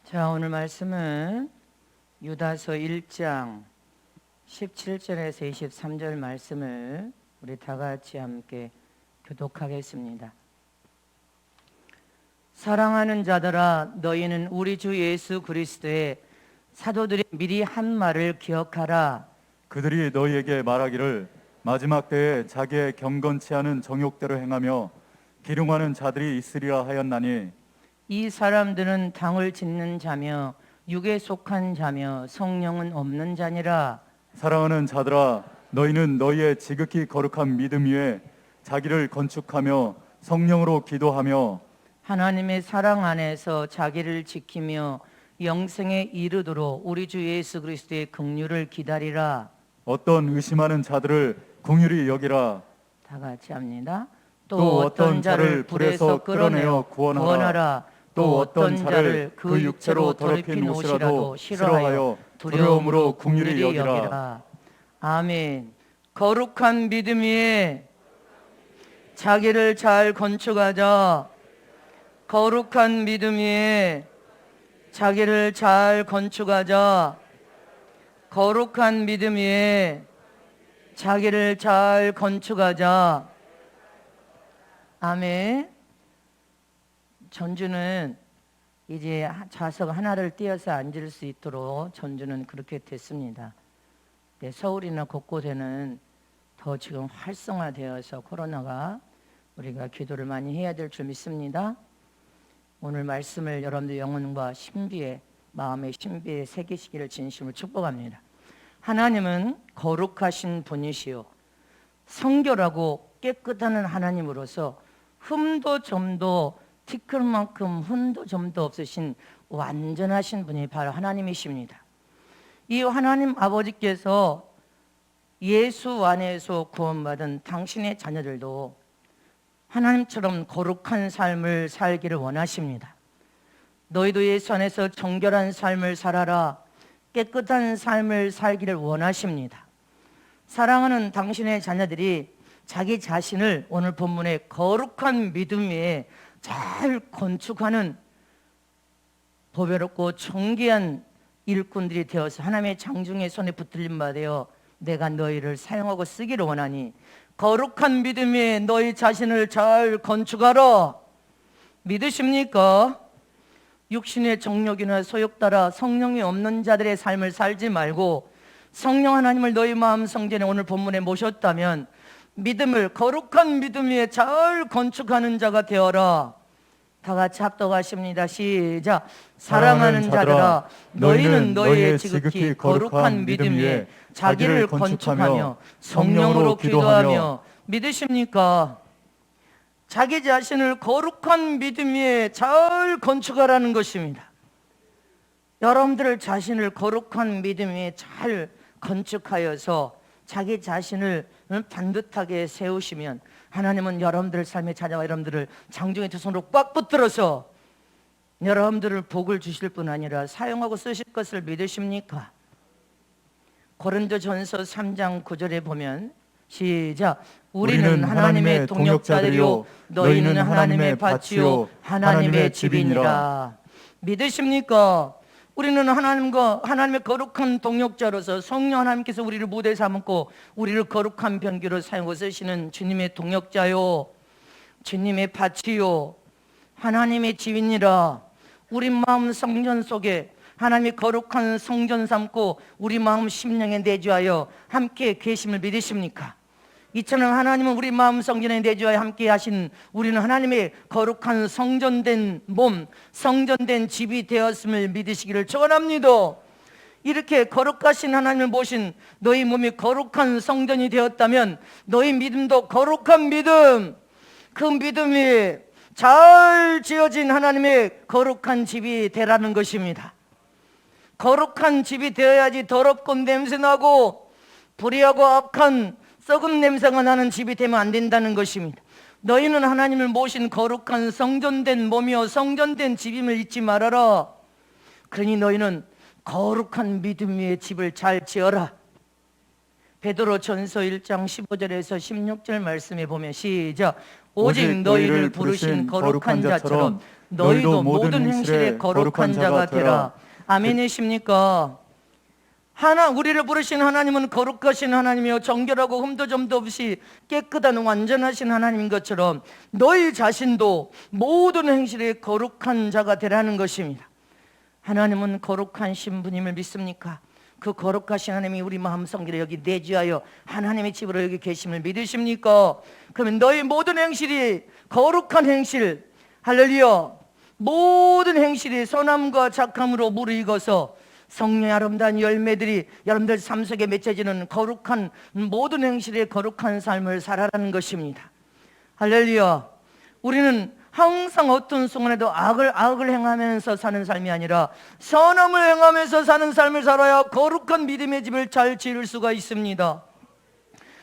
자, 오늘 말씀은 유다서 1장 17절에서 23절 말씀을 우리 다 같이 함께 교독하겠습니다. 사랑하는 자들아, 너희는 우리 주 예수 그리스도의 사도들이 미리 한 말을 기억하라. 그들이 너희에게 말하기를 마지막 때에 자기의 경건치 않은 정욕대로 행하며 기륭하는 자들이 있으리라 하였나니, 이 사람들은 당을 짓는 자며 육에 속한 자며 성령은 없는 자니라. 사랑하는 자들아, 너희는 너희의 지극히 거룩한 믿음 위에 자기를 건축하며 성령으로 기도하며 하나님의 사랑 안에서 자기를 지키며 영생에 이르도록 우리 주 예수 그리스도의 긍휼을 기다리라. 어떤 의심하는 자들을 긍휼히 여기라. 다 같이 합니다. 또 어떤 자를 불에서 끌어내어 구원하라. 또 어떤 자를 그 육체로 더럽힌 옷이라도 싫어하여 두려움으로 긍휼히 여기라. 아멘. 거룩한 믿음 위에 자기를 잘 건축하자. 거룩한 믿음 위에 자기를 잘 건축하자. 거룩한 믿음 위에 자기를 잘 건축하자. 아멘. 전주는 이제 좌석 하나를 띄어서 앉을 수 있도록 전주는 그렇게 됐습니다. 네, 서울이나 곳곳에는 더 지금 활성화되어서 코로나가 우리가 기도를 많이 해야 될 줄 믿습니다. 오늘 말씀을 여러분들 영혼과 신비에 마음의 신비에 새기시기를 진심으로 축복합니다. 하나님은 거룩하신 분이시요 성결하고 깨끗한 하나님으로서 흠도 점도 티끌만큼 흠도 점도 없으신 완전하신 분이 바로 하나님이십니다. 이 하나님 아버지께서 예수 안에서 구원받은 당신의 자녀들도 하나님처럼 거룩한 삶을 살기를 원하십니다. 너희도 예수 안에서 정결한 삶을 살아라, 깨끗한 삶을 살기를 원하십니다. 사랑하는 당신의 자녀들이 자기 자신을 오늘 본문의 거룩한 믿음 위에 잘 건축하는 보배롭고 존귀한 일꾼들이 되어서 하나님의 장중의 손에 붙들림 받아 내가 너희를 사용하고 쓰기를 원하니 거룩한 믿음 위에 너희 자신을 잘 건축하라. 믿으십니까? 육신의 정욕이나 소욕 따라 성령이 없는 자들의 삶을 살지 말고 성령 하나님을 너희 마음 성전에 오늘 본문에 모셨다면 믿음을 거룩한 믿음 위에 잘 건축하는 자가 되어라. 다 같이 합독하십니다. 시작. 사랑하는 자들아, 너희는 너희의 지극히 거룩한 믿음 위에 자기를 건축하며 성령으로 기도하며. 믿으십니까? 자기 자신을 거룩한 믿음 위에 잘 건축하라는 것입니다. 여러분들 자신을 거룩한 믿음 위에 잘 건축하여서 자기 자신을 반듯하게 세우시면 하나님은 여러분들 삶에 찾아와 여러분들을 장중의 두 손으로 꽉 붙들어서 여러분들을 복을 주실 뿐 아니라 사용하고 쓰실 것을 믿으십니까? 고린도전서 3장 9절에 보면 시작. 우리는 하나님의 동역자들이요 너희는 하나님의 밭이요 하나님의 집이니라. 믿으십니까? 우리는 하나님의 거룩한 동역자로서 성령 하나님께서 우리를 무대 삼고 우리를 거룩한 변기로 사용하고 쓰시는 주님의 동역자요 주님의 밭이요 하나님의 집이니라. 우리 마음 성전 속에 하나님의 거룩한 성전 삼고 우리 마음 심령에 내주하여 함께 계심을 믿으십니까? 이처럼 하나님은 우리 마음 성전에 내주하여 함께 하신 우리는 하나님의 거룩한 성전된 몸, 성전된 집이 되었음을 믿으시기를 축원합니다. 이렇게 거룩하신 하나님을 모신 너희 몸이 거룩한 성전이 되었다면 너희 믿음도 거룩한 믿음, 그 믿음이 잘 지어진 하나님의 거룩한 집이 되라는 것입니다. 거룩한 집이 되어야지 더럽고 냄새나고 불의하고 악한 썩은 냄새가 나는 집이 되면 안 된다는 것입니다. 너희는 하나님을 모신 거룩한 성전된 몸이요 성전된 집임을 잊지 말아라. 그러니 너희는 거룩한 믿음 위에 집을 잘 지어라. 베드로전서 1장 15절에서 16절 말씀에 보면 시작. 오직 너희를 부르신 거룩한 자처럼 너희도 모든 행실에 거룩한 자가 되라. 아멘이십니까? 우리를 부르신 하나님은 거룩하신 하나님이요 정결하고 흠도 점도 없이 깨끗한 완전하신 하나님인 것처럼 너희 자신도 모든 행실에 거룩한 자가 되라는 것입니다. 하나님은 거룩한 신부님을 믿습니까? 그 거룩하신 하나님이 우리 마음 성기를 여기 내주하여 하나님의 집으로 여기 계심을 믿으십니까? 그러면 너희 모든 행실이 거룩한 행실, 할렐루야, 모든 행실이 선함과 착함으로 무르익어서 성령의 아름다운 열매들이 여러분들 삶 속에 맺혀지는 거룩한 모든 행실의 거룩한 삶을 살아라는 것입니다. 할렐루야. 우리는 항상 어떤 순간에도 악을 행하면서 사는 삶이 아니라 선함을 행하면서 사는 삶을 살아야 거룩한 믿음의 집을 잘 지을 수가 있습니다.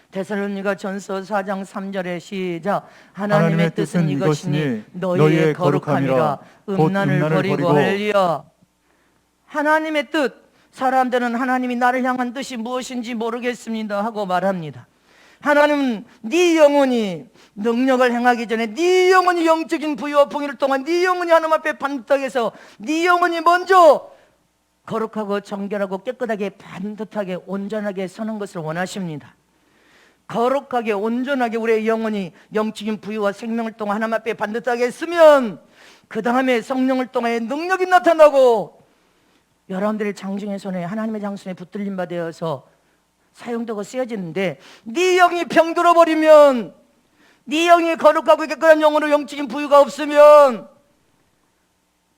데살로니가 전서 4장 3절에 시작. 하나님의 뜻은 이것이니 너희의 거룩함이라. 음란을 버리고. 할렐루야. 하나님의 뜻, 사람들은 하나님이 나를 향한 뜻이 무엇인지 모르겠습니다 하고 말합니다. 하나님은 네 영혼이 능력을 행하기 전에 네 영혼이 영적인 부유와 풍요를 통한 네 영혼이 하나님 앞에 반듯하게서 네 영혼이 먼저 거룩하고 정결하고 깨끗하게 반듯하게 온전하게 서는 것을 원하십니다. 거룩하게 온전하게 우리의 영혼이 영적인 부유와 생명을 통한 하나님 앞에 반듯하게 쓰면 그 다음에 성령을 통해 능력이 나타나고 여러분들의 장중의 손에 하나님의 장손에 붙들림 받아서 사용되고 쓰여지는데 네 영이 병들어 버리면, 네 영이 거룩하고 깨끗한 영으로 영적인 부유가 없으면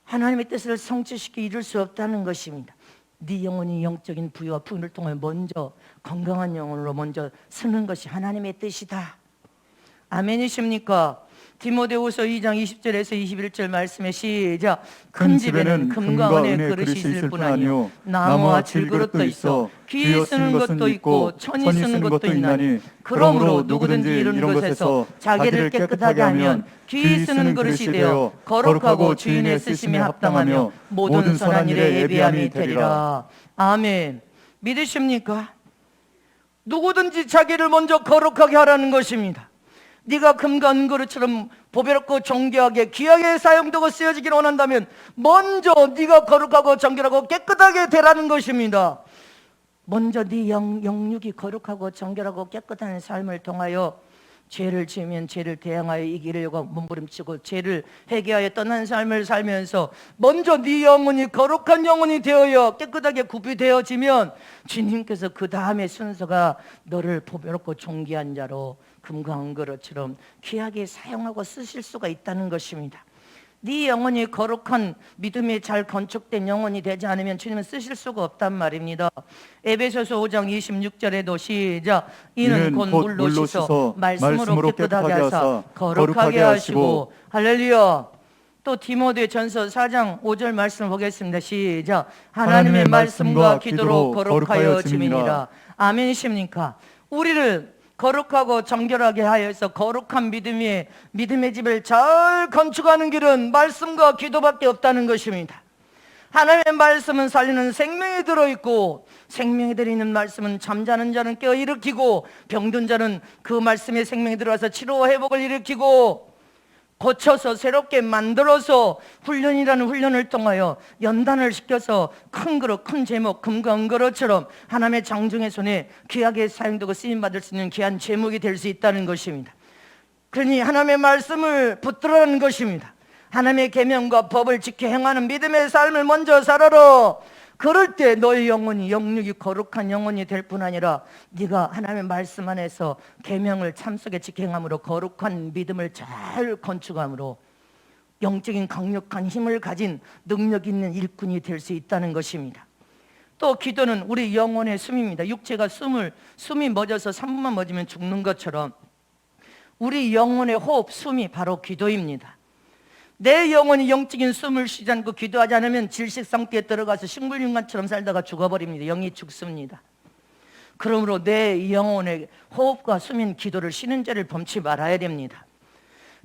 하나님의 뜻을 성취시켜 이룰 수 없다는 것입니다. 네 영혼이 영적인 부유와 풍요를 통해 먼저 건강한 영혼으로 먼저 쓰는 것이 하나님의 뜻이다. 아멘이십니까? 디모데후서 2장 20절에서 21절 말씀에 시작. 큰 집에는 금과 은의 그릇이 있을 뿐 아니요 나무와 질그릇도 있어 귀에 쓰는 것도 있고 천이 쓰는 것도 있나니 그러므로 누구든지 이런 것에서 자기를 깨끗하게 하면 귀에 쓰는 그릇이 되어 거룩하고 주인의 쓰심에 합당하며 모든 선한 일에 예비함이 되리라. 아멘. 믿으십니까? 누구든지 자기를 먼저 거룩하게 하라는 것입니다. 네가 금과 은그릇처럼 보배롭고 정교하게 귀하게 사용되고 쓰여지기를 원한다면 먼저 네가 거룩하고 정결하고 깨끗하게 되라는 것입니다. 먼저 네 영육이 거룩하고 정결하고 깨끗한 삶을 통하여 죄를 지으면 죄를 대항하여 이기려고 몸부림치고 죄를 회개하여 떠난 삶을 살면서 먼저 네 영혼이 거룩한 영혼이 되어야 깨끗하게 구비되어지면 주님께서 그 다음에 순서가 너를 보배롭고 존귀한 자로 금과 은그릇처럼 귀하게 사용하고 쓰실 수가 있다는 것입니다. 네 영혼이 거룩한 믿음이 잘 건축된 영혼이 되지 않으면 주님은 쓰실 수가 없단 말입니다. 에베소서 5장 26절에도 시작. 이는 곧 물로 씻어 말씀으로 깨끗하게 하사 거룩하게 하시고. 할렐루야. 또 디모데 전서 4장 5절 말씀을 보겠습니다. 시작. 하나님의 말씀과 기도로 거룩하여 지민이라. 아멘이십니까? 우리를 거룩하고 정결하게 하여서 거룩한 믿음의 집을 잘 건축하는 길은 말씀과 기도밖에 없다는 것입니다. 하나님의 말씀은 살리는 생명이 들어있고 생명이 들어있는 말씀은 잠자는 자는 깨어 일으키고 병든 자는 그 말씀에 생명이 들어와서 치료와 회복을 일으키고 고쳐서 새롭게 만들어서 훈련이라는 훈련을 통하여 연단을 시켜서 큰 그릇, 큰 제목, 금과 은그릇처럼 하나님의 장중의 손에 귀하게 사용되고 쓰임받을 수 있는 귀한 제목이 될 수 있다는 것입니다. 그러니 하나님의 말씀을 붙들어라는 것입니다. 하나님의 계명과 법을 지켜 행하는 믿음의 삶을 먼저 살아라. 그럴 때 너의 영혼이 영육이 거룩한 영혼이 될 뿐 아니라 네가 하나님의 말씀 안에서 계명을 참속에 지켜 행함으로 거룩한 믿음을 잘 건축함으로 영적인 강력한 힘을 가진 능력 있는 일꾼이 될 수 있다는 것입니다. 또 기도는 우리 영혼의 숨입니다. 육체가 숨이 멎어서 3분만 멎으면 죽는 것처럼 우리 영혼의 호흡, 숨이 바로 기도입니다. 내 영혼이 영적인 숨을 쉬지 않고 기도하지 않으면 질식 상태에 들어가서 식물인간처럼 살다가 죽어버립니다. 영이 죽습니다. 그러므로 내 영혼의 호흡과 숨인 기도를 쉬는 죄를 범치 말아야 됩니다.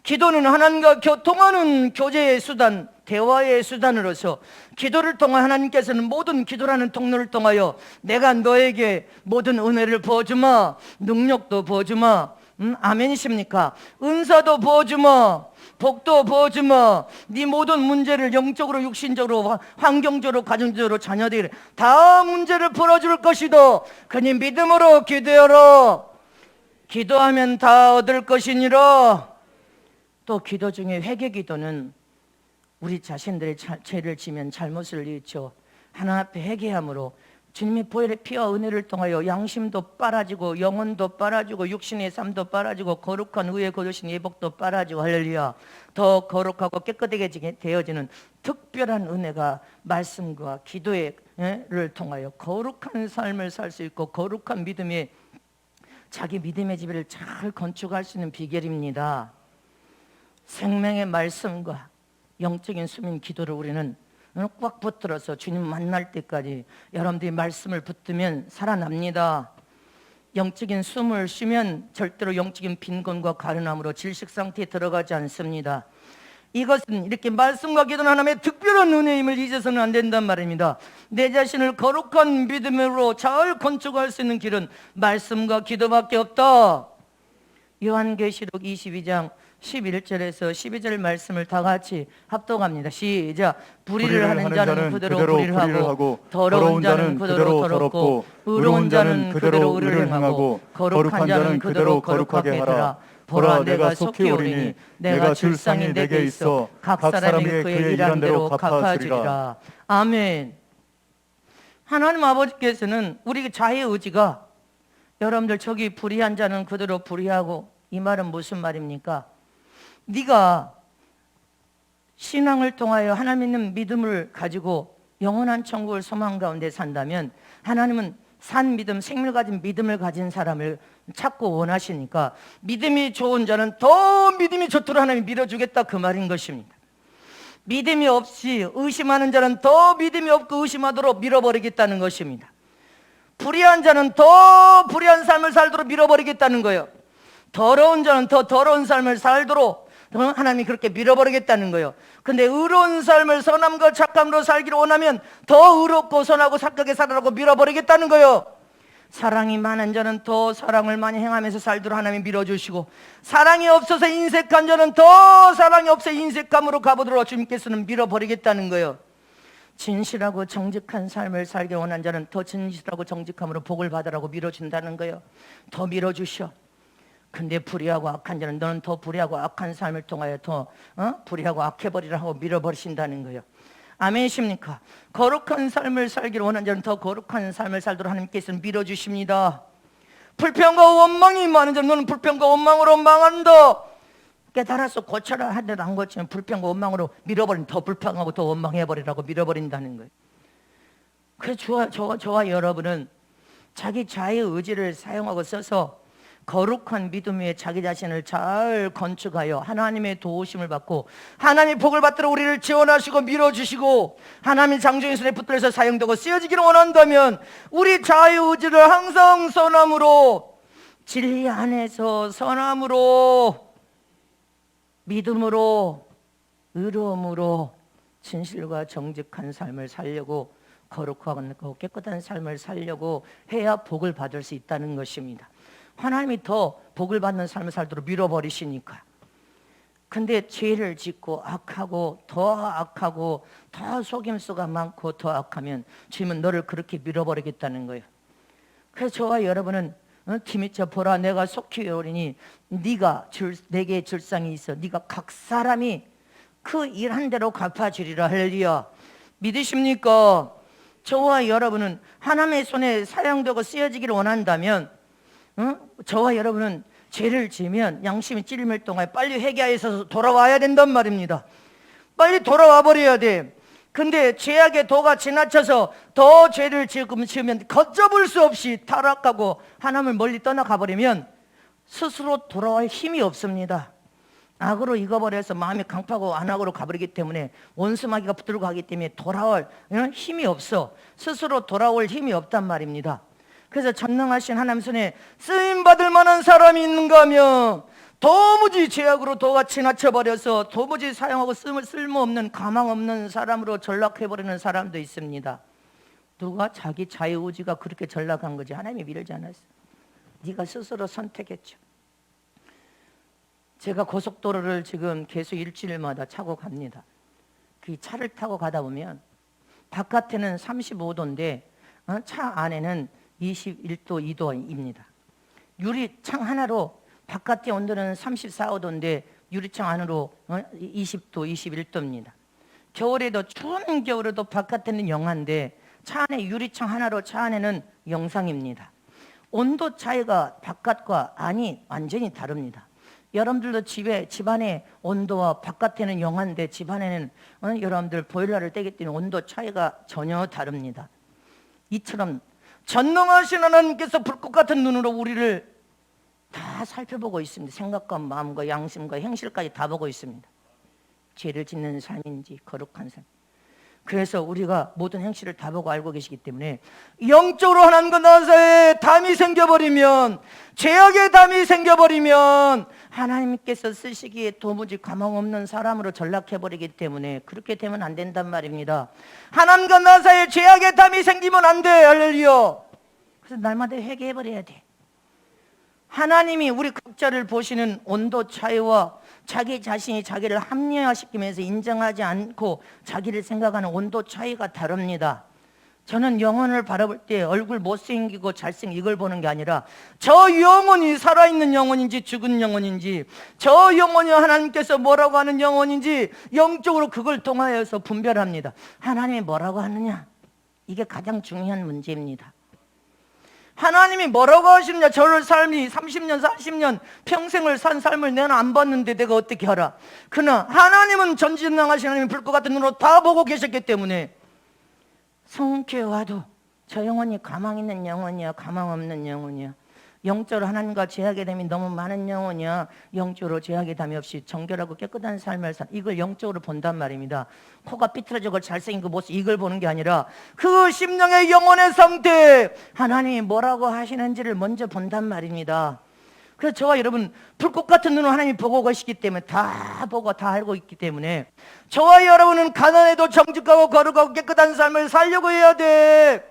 기도는 하나님과 교통하는 교제의 수단, 대화의 수단으로서 기도를 통해 하나님께서는 모든 기도라는 통로를 통하여 내가 너에게 모든 은혜를 부어주마, 능력도 부어주마, 아멘이십니까? 은사도 부어주며 복도 부어주며 네 모든 문제를 영적으로 육신적으로 환경적으로 가정적으로 자녀들 다 문제를 풀어줄 것이다. 그니 믿음으로 기도하라. 기도하면 다 얻을 것이니라. 또 기도 중에 회개 기도는 우리 자신들의 죄를 지면 잘못을 잃죠. 하나님 앞에 회개함으로 주님의 보혈의 피와 은혜를 통하여 양심도 빨아지고 영혼도 빨아지고 육신의 삶도 빨아지고 거룩한 의에 거두신 예복도 빨아지고 할렐루야. 더 거룩하고 깨끗하게 되어지는 특별한 은혜가 말씀과 기도를 통하여 거룩한 삶을 살 수 있고 거룩한 믿음의 자기 믿음의 지배를 잘 건축할 수 있는 비결입니다. 생명의 말씀과 영적인 수면 기도를 우리는 꽉 붙들어서 주님 만날 때까지 여러분들이 말씀을 붙들면 살아납니다. 영적인 숨을 쉬면 절대로 영적인 빈곤과 가련함으로 질식 상태에 들어가지 않습니다. 이것은 이렇게 말씀과 기도는 하나님의 특별한 은혜임을 잊어서는 안 된단 말입니다. 내 자신을 거룩한 믿음으로 잘 건축할 수 있는 길은 말씀과 기도밖에 없다. 요한계시록 22장 11절에서 12절 말씀을 다 같이 합독합니다. 시작. 불의를 하는 자는 그대로 불의를 하고 더러운 자는 그대로 더럽고 의로운 자는 그대로 의를 행하고 거룩한 자는 그대로 거룩하게 하라. 보라, 내가 속히 오리니 내가 줄 상이 내게 있어 각 사람이 그의 일한 대로 갚아주리라. 아멘. 하나님 아버지께서는 우리 자의 의지가 여러분들 저기 불의한 자는 그대로 불의하고 이 말은 무슨 말입니까? 네가 신앙을 통하여 하나님 있는 믿음을 가지고 영원한 천국을 소망 가운데 산다면 하나님은 산 믿음, 생명 가진 믿음을 가진 사람을 찾고 원하시니까 믿음이 좋은 자는 더 믿음이 좋도록 하나님이 밀어주겠다 그 말인 것입니다. 믿음이 없이 의심하는 자는 더 믿음이 없고 의심하도록 밀어버리겠다는 것입니다. 불의한 자는 더 불의한 삶을 살도록 밀어버리겠다는 거예요. 더러운 자는 더 더러운 삶을 살도록 하나님이 그렇게 밀어버리겠다는 거예요. 근데 의로운 삶을 선함과 착함으로 살기를 원하면 더 의롭고 선하고 착하게 살아라고 밀어버리겠다는 거예요. 사랑이 많은 자는 더 사랑을 많이 행하면서 살도록 하나님이 밀어주시고 사랑이 없어서 인색한 자는 더 사랑이 없어 인색감으로 가보도록 주님께서는 밀어버리겠다는 거예요. 진실하고 정직한 삶을 살기 원하는 자는 더 진실하고 정직함으로 복을 받으라고 밀어준다는 거예요. 더 밀어주셔. 근데 불의하고 악한 자는 너는 더 불의하고 악한 삶을 통하여 더 불의하고 악해버리라 하고 밀어버리신다는 거예요. 아멘이십니까? 거룩한 삶을 살기를 원하는 자는 더 거룩한 삶을 살도록 하나님께서는 밀어주십니다. 불평과 원망이 많은 자는 너는 불평과 원망으로 망한다. 깨달아서 고쳐라 하더라도 안 고치면 불평과 원망으로 밀어버린 더 불평하고 더 원망해버리라고 밀어버린다는 거예요. 그래서 저와 여러분은 자기 자의 의지를 사용하고 써서 거룩한 믿음 위에 자기 자신을 잘 건축하여 하나님의 도우심을 받고 하나님의 복을 받도록 우리를 지원하시고 밀어주시고 하나님의 장정의 손에 붙들어서 사용되고 쓰여지기를 원한다면 우리 자의 의지를 항상 선함으로 진리 안에서 선함으로 믿음으로 의로움으로 진실과 정직한 삶을 살려고 거룩하고 깨끗한 삶을 살려고 해야 복을 받을 수 있다는 것입니다. 하나님이 더 복을 받는 삶을 살도록 밀어버리시니까. 근데 죄를 짓고 악하고 더 속임수가 많고 더 악하면 주님은 너를 그렇게 밀어버리겠다는 거예요. 그래서 저와 여러분은 디미쳐 보라 내가 속히 오리니 네가 내게 줄상이 있어 네가 각 사람이 그 일한 대로 갚아주리라. 할렐루야. 믿으십니까? 저와 여러분은 하나님의 손에 사용되고 쓰여지기를 원한다면 저와 여러분은 죄를 지으면 양심이 찔림을 통하여 빨리 회개하여서 돌아와야 된단 말입니다. 빨리 돌아와 버려야 돼. 근데 죄악의 도가 지나쳐서 더 죄를 지으면 걷잡을 수 없이 타락하고 하나님을 멀리 떠나가 버리면 스스로 돌아올 힘이 없습니다. 악으로 익어버려서 마음이 강파하고 안악으로 가버리기 때문에 원수마귀가 붙들고 가기 때문에 돌아올 힘이 없어. 스스로 돌아올 힘이 없단 말입니다. 그래서 전능하신 하나님 손에 쓰임받을 만한 사람이 있는가 하면 도무지 죄악으로 도가 지나쳐버려서 도무지 사용하고 쓸모없는 가망 없는 사람으로 전락해버리는 사람도 있습니다. 누가? 자기 자유의지가 그렇게 전락한 거지 하나님이 밀지 않았어. 네가 스스로 선택했죠. 제가 고속도로를 지금 계속 일주일마다 타고 갑니다. 그 차를 타고 가다 보면 바깥에는 35도인데 차 안에는 21도, 2도입니다. 유리창 하나로 바깥의 온도는 34도인데 유리창 안으로 20도, 21도입니다. 겨울에도 추운 겨울에도 바깥에는 영하인데 차 안에 유리창 하나로 차 안에는 영상입니다. 온도 차이가 바깥과 안이 완전히 다릅니다. 여러분들도 집안의 온도와 바깥에는 영하인데 집안에는 여러분들 보일러를 떼기 때문에 온도 차이가 전혀 다릅니다. 이처럼 전능하신 하나님께서 불꽃 같은 눈으로 우리를 다 살펴보고 있습니다. 생각과 마음과 양심과 행실까지 다 보고 있습니다. 죄를 짓는 삶인지 거룩한 삶. 그래서 우리가 모든 행실을 다 보고 알고 계시기 때문에 영적으로 하나님과 나 사이에 담이 생겨버리면, 죄악의 담이 생겨버리면 하나님께서 쓰시기에 도무지 가망 없는 사람으로 전락해버리기 때문에 그렇게 되면 안 된단 말입니다. 하나님과 나 사이에 죄악의 담이 생기면 안 돼. 할렐루야. 그래서 날마다 회개해버려야 돼. 하나님이 우리 각자를 보시는 온도 차이와 자기 자신이 자기를 합리화시키면서 인정하지 않고 자기를 생각하는 온도 차이가 다릅니다. 저는 영혼을 바라볼 때 얼굴 못생기고 잘생긴 이걸 보는 게 아니라 저 영혼이 살아있는 영혼인지 죽은 영혼인지, 저 영혼이 하나님께서 뭐라고 하는 영혼인지 영적으로 그걸 통하여서 분별합니다. 하나님이 뭐라고 하느냐, 이게 가장 중요한 문제입니다. 하나님이 뭐라고 하시느냐. 저를 삶이 30년 40년 평생을 산 삶을 내가 안 봤는데 내가 어떻게 알아. 그러나 하나님은 전지전능하신 하나님, 불꽃 같은 눈으로 다 보고 계셨기 때문에 성교회 와도 저 영혼이 가망 있는 영혼이야, 가망 없는 영혼이야, 영적으로 하나님과 죄악의 담이 너무 많은 영혼이야, 영적으로 죄악의 담이 없이 정결하고 깨끗한 삶을 산, 이걸 영적으로 본단 말입니다. 코가 삐뚤어지고 잘생긴 그 모습 이걸 보는 게 아니라 그 심령의 영혼의 상태, 하나님이 뭐라고 하시는지를 먼저 본단 말입니다. 그래서 저와 여러분 불꽃 같은 눈으로 하나님이 보고 계시기 때문에 다 보고 다 알고 있기 때문에 저와 여러분은 가난해도 정직하고 거룩하고 깨끗한 삶을 살려고 해야 돼.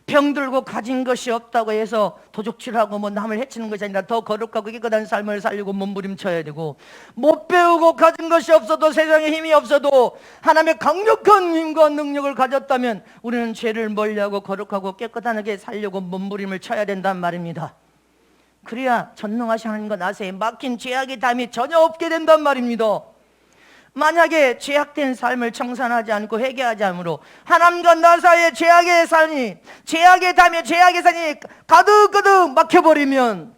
병들고 가진 것이 없다고 해서 도둑질하고 뭐 남을 해치는 것이 아니라 더 거룩하고 깨끗한 삶을 살려고 몸부림쳐야 되고, 못 배우고 가진 것이 없어도, 세상에 힘이 없어도 하나님의 강력한 힘과 능력을 가졌다면 우리는 죄를 멀리하고 거룩하고 깨끗하게 살려고 몸부림을 쳐야 된단 말입니다. 그래야 전능하신 하나님과 나사에 막힌 죄악의 담이 전혀 없게 된단 말입니다. 만약에 죄악된 삶을 청산하지 않고 회개하지 않으므로 하나님과 나 사이에 죄악의 산이, 죄악의 담에 죄악의 산이 가득가득 막혀버리면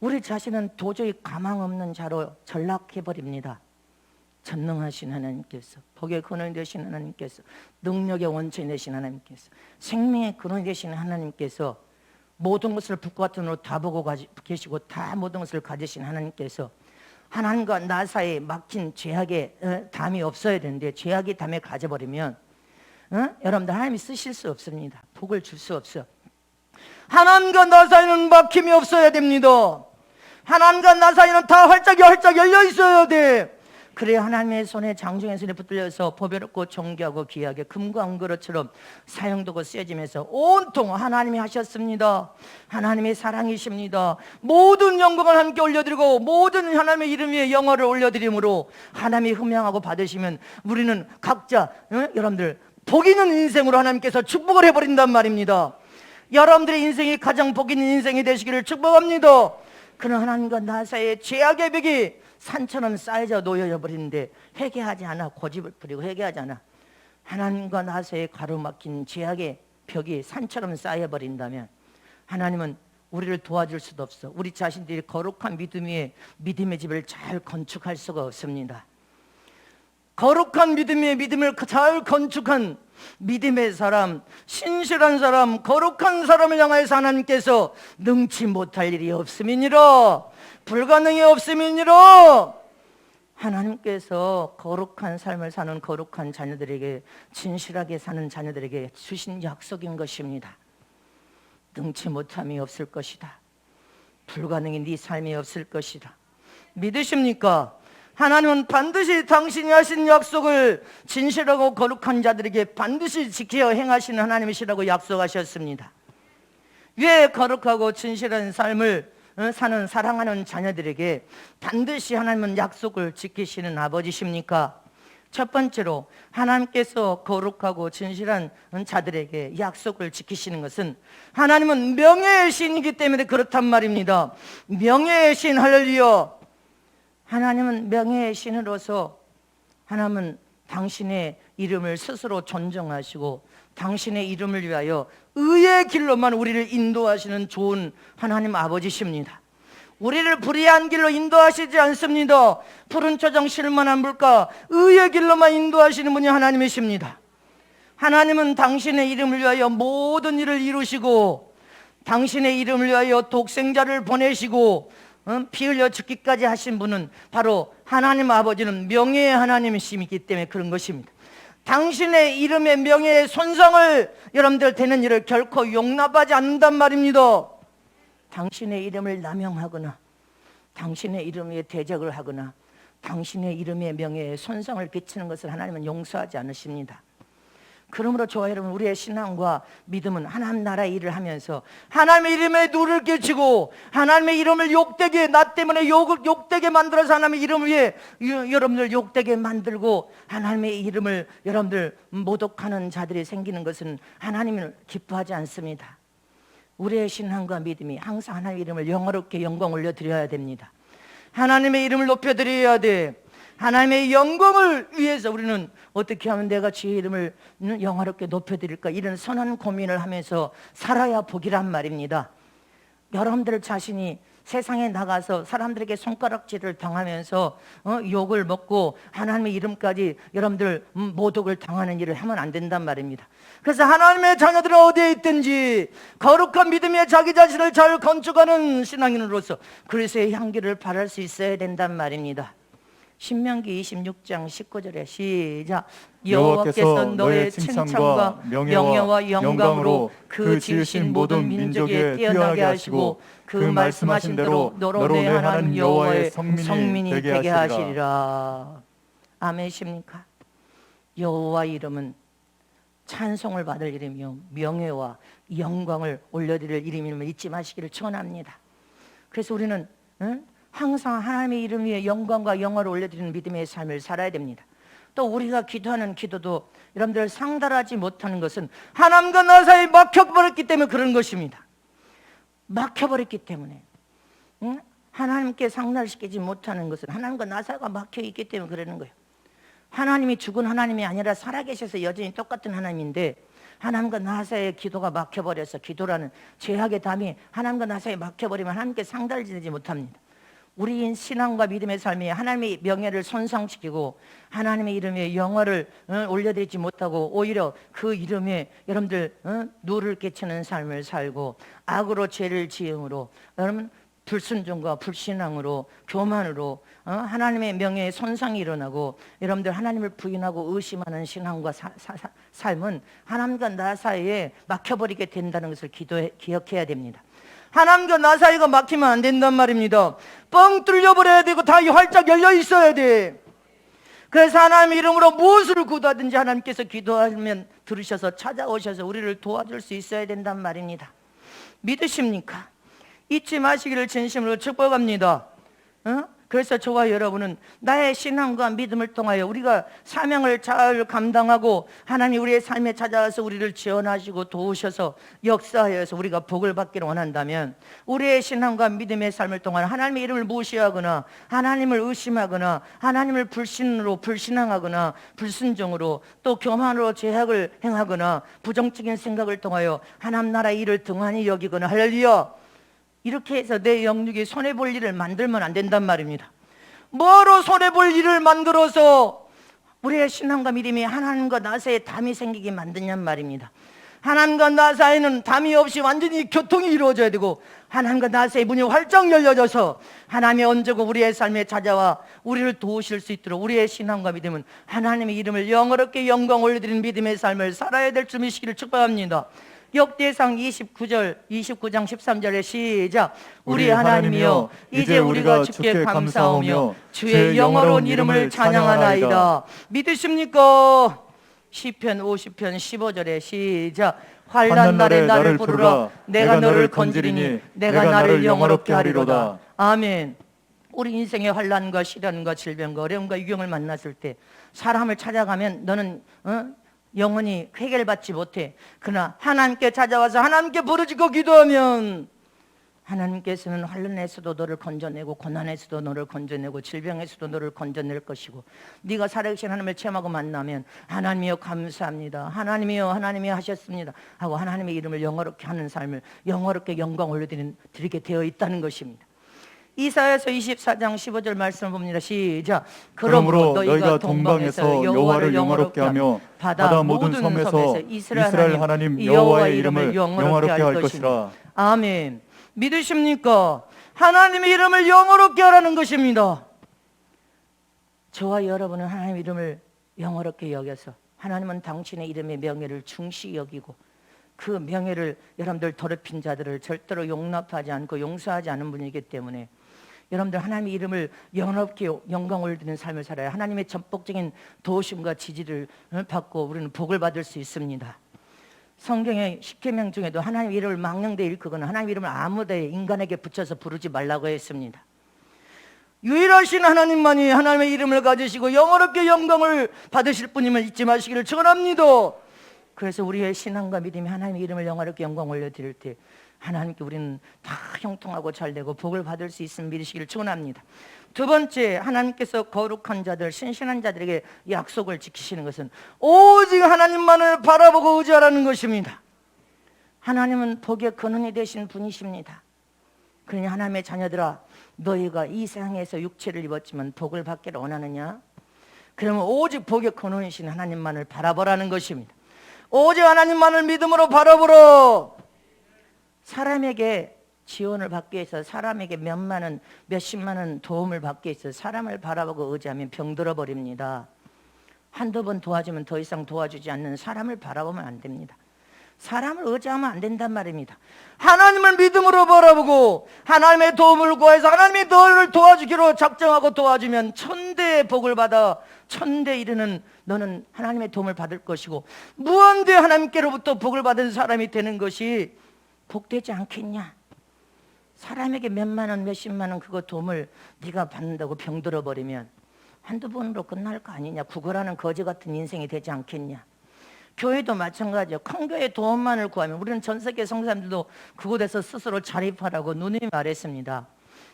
우리 자신은 도저히 가망 없는 자로 전락해버립니다. 전능하신 하나님께서, 복의 근원이 되신 하나님께서, 능력의 원천이 되신 하나님께서, 생명의 근원이 되신 하나님께서, 모든 것을 불꽃 같은 눈으로 다 보고 계시고 다 모든 것을 가지신 하나님께서 하나님과 나 사이에 막힌 죄악의 담이 없어야 되는데 죄악의 담에 가져버리면 여러분들 하나님이 쓰실 수 없습니다. 복을 줄 수 없어. 하나님과 나 사이는 막힘이 없어야 됩니다. 하나님과 나 사이는 다 활짝 열려 있어야 돼. 그래야 하나님의 손에, 장중의 손에 붙들려서 보배롭고 존귀하고 귀하게 금과 은그릇처럼 사용되고 쓰여지면서 온통 하나님이 하셨습니다, 하나님의 사랑이십니다, 모든 영광을 함께 올려드리고 모든 하나님의 이름 위에 영어를 올려드림으로 하나님이 흠양하고 받으시면 우리는 각자 여러분들 복 있는 인생으로 하나님께서 축복을 해버린단 말입니다. 여러분들의 인생이 가장 복 있는 인생이 되시기를 축복합니다. 그런 하나님과 나 사이의 죄악의 벽이 산처럼 쌓여져 놓여져 버리는데 회개하지 않아, 고집을 부리고 회개하지 않아 하나님과 나 사이에 가로막힌 죄악의 벽이 산처럼 쌓여버린다면 하나님은 우리를 도와줄 수도 없어. 우리 자신들이 거룩한 믿음 위에 믿음의 집을 잘 건축할 수가 없습니다. 거룩한 믿음 위에 믿음을 잘 건축한 믿음의 사람, 신실한 사람, 거룩한 사람을 향하여서 하나님께서 능치 못할 일이 없음이니라, 불가능이 없음이니라. 하나님께서 거룩한 삶을 사는 거룩한 자녀들에게, 진실하게 사는 자녀들에게 주신 약속인 것입니다. 능치 못함이 없을 것이다, 불가능이 네 삶이 없을 것이다. 믿으십니까? 하나님은 반드시 당신이 하신 약속을 진실하고 거룩한 자들에게 반드시 지켜 행하시는 하나님이시라고 약속하셨습니다. 왜 거룩하고 진실한 삶을 사는 사랑하는 자녀들에게 반드시 하나님은 약속을 지키시는 아버지십니까? 첫 번째로 하나님께서 거룩하고 진실한 자들에게 약속을 지키시는 것은 하나님은 명예의 신이기 때문에 그렇단 말입니다. 명예의 신, 할렐루야. 하나님은 명예의 신으로서 하나님은 당신의 이름을 스스로 존중하시고 당신의 이름을 위하여 의의 길로만 우리를 인도하시는 좋은 하나님 아버지십니다. 우리를 불의한 길로 인도하시지 않습니다. 푸른 초장 실만한 물가 의의 길로만 인도하시는 분이 하나님이십니다. 하나님은 당신의 이름을 위하여 모든 일을 이루시고 당신의 이름을 위하여 독생자를 보내시고 피 흘려 죽기까지 하신 분은 바로 하나님 아버지는 명예의 하나님이시기 때문에 그런 것입니다. 당신의 이름의 명예의 손상을 여러분들 되는 일을 결코 용납하지 않는단 말입니다. 당신의 이름을 남용하거나 당신의 이름 위에 대적을 하거나 당신의 이름의 명예에 손상을 끼치는 것을 하나님은 용서하지 않으십니다. 그러므로 저와 여러분, 우리의 신앙과 믿음은 하나님 나라의 일을 하면서 하나님의 이름에 누를 끼치고 하나님의 이름을 욕되게, 나 때문에 욕되게 만들어서 하나님의 이름을 위해 여러분들 욕되게 만들고 하나님의 이름을 여러분들 모독하는 자들이 생기는 것은 하나님을 기뻐하지 않습니다. 우리의 신앙과 믿음이 항상 하나님의 이름을 영화롭게 영광 올려드려야 됩니다. 하나님의 이름을 높여드려야 돼. 하나님의 영광을 위해서 우리는 어떻게 하면 내가 주의 이름을 영화롭게 높여드릴까, 이런 선한 고민을 하면서 살아야 복이란 말입니다. 여러분들 자신이 세상에 나가서 사람들에게 손가락질을 당하면서 욕을 먹고 하나님의 이름까지 여러분들 모독을 당하는 일을 하면 안 된단 말입니다. 그래서 하나님의 자녀들은 어디에 있든지 거룩한 믿음에 자기 자신을 잘 건축하는 신앙인으로서 그리스도의 향기를 바랄 수 있어야 된단 말입니다. 신명기 26장 19절에 시작. 여호와께서 너의 칭찬과 명예와 영광으로 그 지으신 모든 민족에 뛰어나게 하시고 그 말씀하신 대로 너로 내 하나님 여호와의 성민이 되게 하시리라. 아멘이십니까? 여호와 이름은 찬송을 받을 이름이요 명예와 영광을 올려드릴 이름임을 잊지 마시기를 축원합니다. 그래서 우리는 항상 하나님의 이름 위에 영광과 영화를 올려드리는 믿음의 삶을 살아야 됩니다. 또 우리가 기도하는 기도도 여러분들 상달하지 못하는 것은 하나님과 나 사이에 막혀버렸기 때문에 그런 것입니다. 막혀버렸기 때문에 하나님께 상달시키지 못하는 것은 하나님과 나 사이가 막혀있기 때문에 그러는 거예요. 하나님이 죽은 하나님이 아니라 살아계셔서 여전히 똑같은 하나님인데 하나님과 나 사이의 기도가 막혀버려서 기도라는 죄악의 담이 하나님과 나 사이에 막혀버리면 하나님께 상달되지 못합니다. 우리 신앙과 믿음의 삶이 하나님의 명예를 손상시키고 하나님의 이름에 영화를 올려드리지 못하고 오히려 그 이름에 여러분들 누를 끼치는 삶을 살고 악으로 죄를 지음으로 여러분 불순종과 불신앙으로 교만으로 하나님의 명예에 손상이 일어나고 여러분들 하나님을 부인하고 의심하는 신앙과 삶은 하나님과 나 사이에 막혀버리게 된다는 것을 기억해야 됩니다. 하나님과 나 사이가 막히면 안 된단 말입니다. 뻥 뚫려버려야 되고 다 활짝 열려 있어야 돼. 그래서 하나님의 이름으로 무엇을 구하든지 하나님께서 기도하면 들으셔서 찾아오셔서 우리를 도와줄 수 있어야 된단 말입니다. 믿으십니까? 잊지 마시기를 진심으로 축복합니다. 그래서 저와 여러분은 나의 신앙과 믿음을 통하여 우리가 사명을 잘 감당하고 하나님 우리의 삶에 찾아와서 우리를 지원하시고 도우셔서 역사하여서 우리가 복을 받기를 원한다면 우리의 신앙과 믿음의 삶을 통하여 하나님의 이름을 무시하거나 하나님을 의심하거나 하나님을 불신앙하거나 불순종으로 또 교만으로 죄악을 행하거나 부정적인 생각을 통하여 하나님 나라의 일을 등한히 여기거나 할렐루야, 이렇게 해서 내 영육이 손해볼 일을 만들면 안 된단 말입니다. 뭐로 손해볼 일을 만들어서 우리의 신앙과 믿음이 하나님과 나 사이에 담이 생기게 만드냔 말입니다. 하나님과 나 사이에는 담이 없이 완전히 교통이 이루어져야 되고 하나님과 나 사이에 문이 활짝 열려져서 하나님의 언제고 우리의 삶에 찾아와 우리를 도우실 수 있도록 우리의 신앙과 믿음은 하나님의 이름을 영어롭게 영광 올려드리는 믿음의 삶을 살아야 될 줄 믿으시기를 축복합니다. 역대상 29장 13절에 시작. 우리 하나님이여 이제 우리가 주께 감사하며 주의 영어로운 이름을 찬양하나이다. 믿으십니까? 시편 50편 15절에 시작. 환난 날에 나를 부르라. 내가 너를 건지리니 내가 나를 영화롭게 하리로다. 아멘. 우리 인생의 환난과 시련과 질병과 어려움과 유경을 만났을 때 사람을 찾아가면 너는 영원히 해결받지 못해. 그러나 하나님께 찾아와서 하나님께 부르짖고 기도하면 하나님께서는 환난에서도 너를 건져내고 고난에서도 너를 건져내고 질병에서도 너를 건져낼 것이고, 네가 살아계신 하나님을 체험하고 만나면 하나님이여 감사합니다, 하나님이여 하나님이 하셨습니다 하고 하나님의 이름을 영어롭게 하는 삶을 영어롭게 영광 올려드리게 되어 있다는 것입니다. 이사야서 24장 15절 말씀을 봅니다. 시작. 그러므로 너희가 동방에서 여호와를 영화롭게 하며 바다 모든 섬에서 이스라엘 하나님 여호와의 이름을 영화롭게 할 것이라. 아멘. 믿으십니까? 하나님의 이름을 영어롭게 하라는 것입니다. 저와 여러분은 하나님의 이름을 영어롭게 여겨서 하나님은 당신의 이름의 명예를 중시 여기고 그 명예를 여러분들 더럽힌 자들을 절대로 용납하지 않고 용서하지 않은 분이기 때문에 여러분들 하나님의 이름을 영어롭게 영광을 드리는 삶을 살아야 하나님의 전폭적인 도우심과 지지를 받고 우리는 복을 받을 수 있습니다. 성경의 10계명 중에도 하나님 이름을 망령되이 일컫거나 하나님 이름을 아무데 인간에게 붙여서 부르지 말라고 했습니다. 유일하신 하나님만이 하나님의 이름을 가지시고 영어롭게 영광을 받으실 분임을 잊지 마시기를 축원합니다. 그래서 우리의 신앙과 믿음이 하나님의 이름을 영어롭게 영광 올려드릴 때 하나님께 우리는 다 형통하고 잘되고 복을 받을 수 있음을 믿으시기를 축원합니다. 두 번째, 하나님께서 거룩한 자들, 신실한 자들에게 약속을 지키시는 것은 오직 하나님만을 바라보고 의지하라는 것입니다. 하나님은 복의 근원이 되신 분이십니다. 그러니 하나님의 자녀들아, 너희가 이 세상에서 육체를 입었지만 복을 받기를 원하느냐? 그러면 오직 복의 근원이신 하나님만을 바라보라는 것입니다. 오직 하나님만을 믿음으로 바라보라. 사람에게 지원을 받기 위해서, 사람에게 몇만 원, 몇십만 원 도움을 받기 위해서 사람을 바라보고 의지하면 병들어 버립니다. 한두 번 도와주면 더 이상 도와주지 않는 사람을 바라보면 안 됩니다. 사람을 의지하면 안 된단 말입니다. 하나님을 믿음으로 바라보고 하나님의 도움을 구해서 하나님이 너를 도와주기로 작정하고 도와주면 천대의 복을 받아 천대 이르는 너는 하나님의 도움을 받을 것이고, 무한대 하나님께로부터 복을 받은 사람이 되는 것이 복되지 않겠냐? 사람에게 몇만 원, 몇십만 원 그거 도움을 네가 받는다고 병들어 버리면 한두 번으로 끝날 거 아니냐? 구걸하는 거지 같은 인생이 되지 않겠냐? 교회도 마찬가지예요. 큰 교회 도움만을 구하면, 우리는 전 세계 성도님들도 그곳에서 스스로 자립하라고 누님이 말했습니다.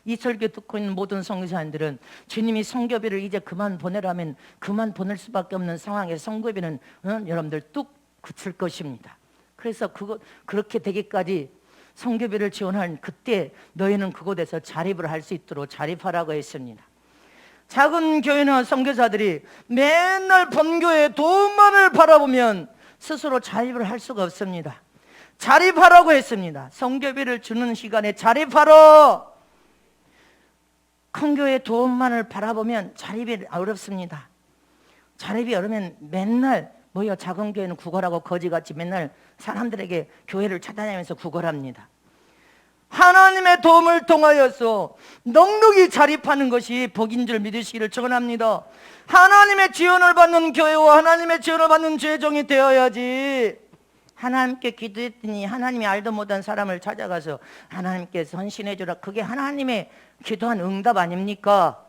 이 설교 듣고 있는 모든 선교사님들은 주님이 선교비를 이제 그만 보내라면 그만 보낼 수밖에 없는 상황에 선교비는 여러분들 뚝 그칠 것입니다. 그래서 그렇게 되기까지 선교비를 지원한 그때 너희는 그곳에서 자립을 할 수 있도록 자립하라고 했습니다. 작은 교회나 선교사들이 맨날 본교의 도움만을 바라보면 스스로 자립을 할 수가 없습니다. 자립하라고 했습니다. 선교비를 주는 시간에 자립하라. 큰 교회 도움만을 바라보면 자립이 어렵습니다. 자립이 어려우면 맨날 뭐야, 작은 교회는 구걸하고 거지같이 맨날 사람들에게 교회를 찾아다니면서 구걸합니다. 하나님의 도움을 통하여서 넉넉히 자립하는 것이 복인 줄 믿으시기를 축원합니다. 하나님의 지원을 받는 교회와 하나님의 지원을 받는 죄종이 되어야지. 하나님께 기도했더니 하나님이 알도 못한 사람을 찾아가서 하나님께서 헌신해 주라, 그게 하나님의 기도한 응답 아닙니까?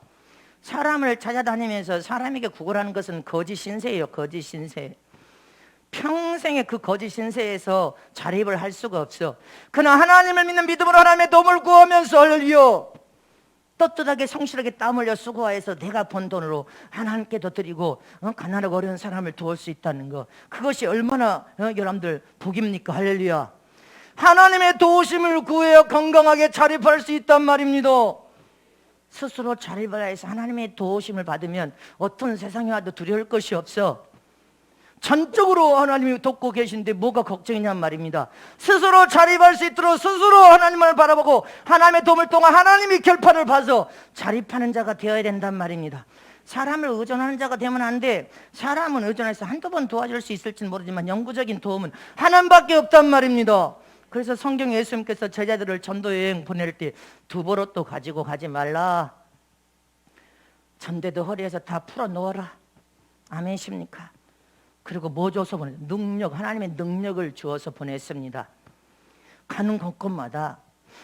사람을 찾아다니면서 사람에게 구걸하는 것은 거짓 신세예요. 거짓 신세. 평생에 그 거짓 신세에서 자립을 할 수가 없어. 그러나 하나님을 믿는 믿음으로 하나님의 도움을 구하면서 할렐루야, 떳떳하게 성실하게 땀 흘려 수고해서 내가 번 돈으로 하나님께도 드리고 가난하고 어려운 사람을 도울 수 있다는 거, 그것이 얼마나 여러분들 복입니까? 할렐루야. 하나님의 도우심을 구해야 건강하게 자립할 수 있단 말입니다. 스스로 자립을 해서 하나님의 도우심을 받으면 어떤 세상에 와도 두려울 것이 없어. 전적으로 하나님이 돕고 계신데 뭐가 걱정이냔 말입니다. 스스로 자립할 수 있도록 스스로 하나님을 바라보고 하나님의 도움을 통해 하나님이 결판을 봐서 자립하는 자가 되어야 된단 말입니다. 사람을 의존하는 자가 되면 안 돼. 사람은 의존해서 한두 번 도와줄 수 있을지는 모르지만 영구적인 도움은 하나님밖에 없단 말입니다. 그래서 성경 예수님께서 제자들을 전도여행 보낼 때 두보롯도 가지고 가지 말라. 전대도 허리에서 다 풀어 놓아라. 아멘이십니까? 그리고 뭐 줘서 보냈? 능력, 하나님의 능력을 주어서 보냈습니다. 가는 곳곳마다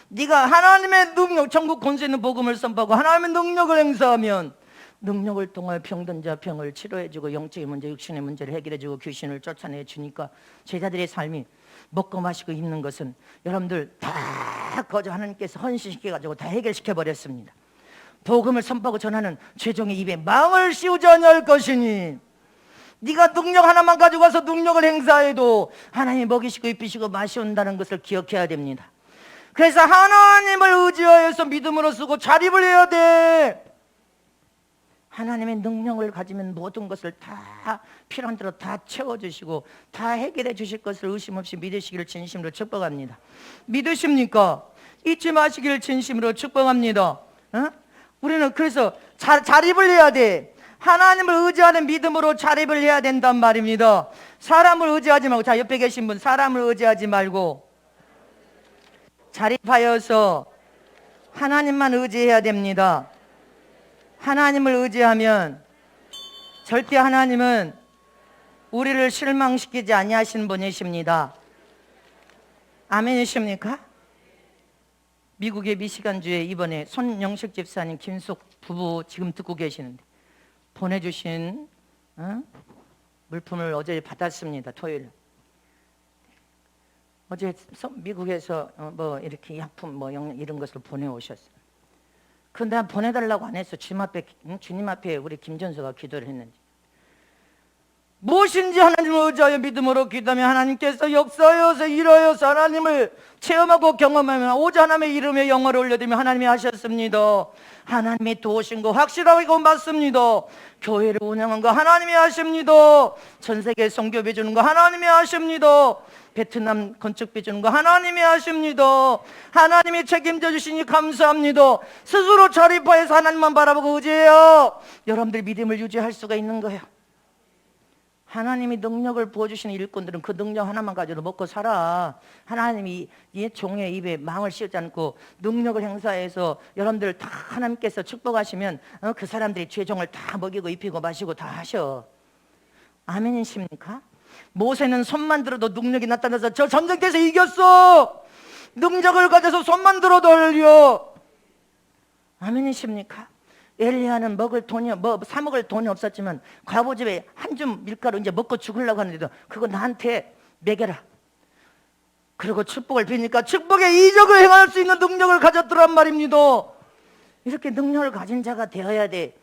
네가 하나님의 능력, 천국 권세 있는 복음을 선포하고 하나님의 능력을 행사하면 능력을 통하여 병든 자 병을 치료해주고 영적인 문제, 육신의 문제를 해결해주고 귀신을 쫓아내주니까 제자들의 삶이 먹고 마시고 입는 것은 여러분들 다 거저 하나님께서 헌신시켜가지고 다 해결시켜버렸습니다. 복음을 선포하고 전하는 최종의 입에 망을 씌우지 아니할 것이니 네가 능력 하나만 가지고 와서 능력을 행사해도 하나님이 먹이시고 입히시고 마시온다는 것을 기억해야 됩니다. 그래서 하나님을 의지하여서 믿음으로 쓰고 자립을 해야 돼. 하나님의 능력을 가지면 모든 것을 다 필요한 대로 다 채워주시고 다 해결해 주실 것을 의심 없이 믿으시기를 진심으로 축복합니다. 믿으십니까? 잊지 마시기를 진심으로 축복합니다. 우리는 그래서 자립을 해야 돼. 하나님을 의지하는 믿음으로 자립을 해야 된단 말입니다. 사람을 의지하지 말고, 자 옆에 계신 분, 사람을 의지하지 말고 자립하여서 하나님만 의지해야 됩니다. 하나님을 의지하면 절대 하나님은 우리를 실망시키지 아니하시는 분이십니다. 아멘이십니까? 미국의 미시간주에 이번에 손영식 집사님, 김숙 부부 지금 듣고 계시는데 보내주신 물품을 어제 받았습니다. 토요일. 어제 미국에서 뭐 이렇게 약품 뭐 이런 것을 보내오셨어요. 근데 난 보내달라고 안 했어. 주님 앞에 우리 김전서가 기도를 했는지. 무엇인지 하나님을 의지하여 믿음으로 기도하면 하나님께서 역사하여서 일하여서 하나님을 체험하고 경험하면 오직 하나님의 이름에 영광을 올려드리며 하나님이 하셨습니다. 하나님이 도우신 거 확실하고 맞습니다. 교회를 운영한 거 하나님이 하십니다. 전 세계 선교비 주는 거 하나님이 하십니다. 베트남 건축비 주는 거 하나님이 하십니다. 하나님이 책임져 주시니 감사합니다. 스스로 자립하여서 하나님만 바라보고 의지해요. 여러분들이 믿음을 유지할 수가 있는 거예요. 하나님이 능력을 부어주시는 일꾼들은 그 능력 하나만 가지고 먹고 살아. 하나님이 이 종의 입에 망을 씌우지 않고 능력을 행사해서 여러분들 다 하나님께서 축복하시면 그 사람들이 죄종을 다 먹이고 입히고 마시고 다 하셔. 아멘이십니까? 모세는 손만 들어도 능력이 나타나서 저 전쟁터에서 이겼어. 능력을 가져서 손만 들어도 흘려. 아멘이십니까? 엘리야는 사 먹을 돈이 없었지만 과부 집에 한 줌 밀가루 이제 먹고 죽으려고 하는데도 그거 나한테 먹여라. 그리고 축복을 비니까 축복의 이적을 행할 수 있는 능력을 가졌더란 말입니다. 이렇게 능력을 가진 자가 되어야 돼.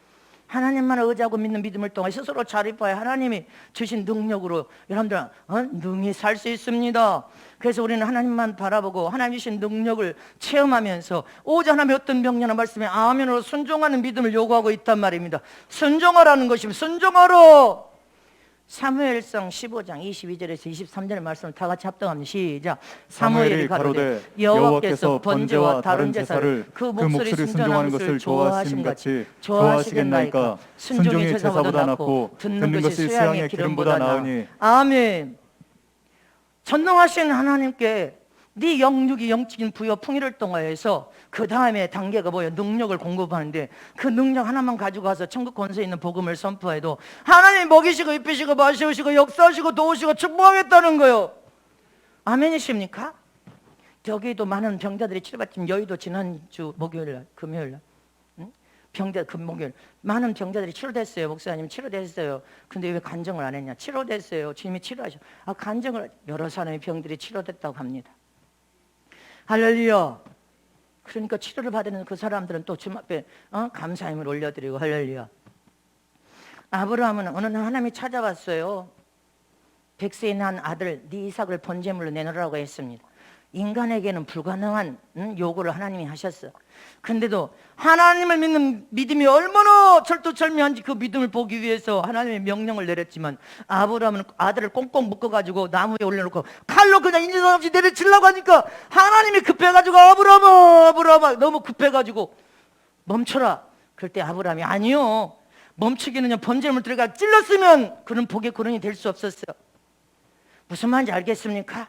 하나님만 의지하고 믿는 믿음을 통해 스스로 자립하여 하나님이 주신 능력으로 여러분들 능히 살 수 있습니다. 그래서 우리는 하나님만 바라보고 하나님 주신 능력을 체험하면서 오직 하나님의 어떤 명령이나 말씀에 아멘으로 순종하는 믿음을 요구하고 있단 말입니다. 순종하라는 것이면 순종하라. 사무엘상 15장 22절에서 23절의 말씀을 다 같이 합동합니다. 시작. 사무엘이 가로되 여호와께서 번제와 다른 제사를 그 목소리 순종하는 것을 좋아하심 같이 좋아하시겠나이까. 순종이 제사보다 낫고 듣는 것이 수양의 기름보다 나으니. 아멘. 전능하신 하나님께 네 영육이 영적인 부여 풍요를 통하여서 그 다음에 단계가 뭐예요? 능력을 공급하는데 그 능력 하나만 가지고 가서 천국 권세 있는 복음을 선포해도 하나님이 먹이시고 입히시고 마시우시고 역사하시고 도우시고 축복하겠다는 거예요. 아멘이십니까? 여기도 많은 병자들이 치료받지만 여의도 지난주 목요일날 금요일날 병자 금목요일 많은 병자들이 치료됐어요. 목사님 치료됐어요. 근데 왜 간증을 안 했냐? 치료됐어요. 주님이 치료하셔. 간증을 여러 사람의 병들이 치료됐다고 합니다. 할렐루야. 그러니까 치료를 받는 그 사람들은 또 주님 앞에 감사함을 올려드리고 할렐루야. 아브라함은 어느 날 하나님이 찾아왔어요. 100세에 난 아들 네 이삭을 번제물로 내놓으라고 했습니다. 인간에게는 불가능한 요구를 하나님이 하셨어. 근데도 하나님을 믿는 믿음이 얼마나 철두철미한지 그 믿음을 보기 위해서 하나님의 명령을 내렸지만 아브라함은 아들을 꽁꽁 묶어가지고 나무에 올려놓고 칼로 그냥 인지상 없이 내려치려고 하니까 하나님이 급해가지고 아브라함아 너무 급해가지고 멈춰라. 그럴 때 아브라함이 아니요, 멈추기는요 번제물 들어가 찔렀으면 그는 복의 근원이 될 수 없었어요. 무슨 말인지 알겠습니까?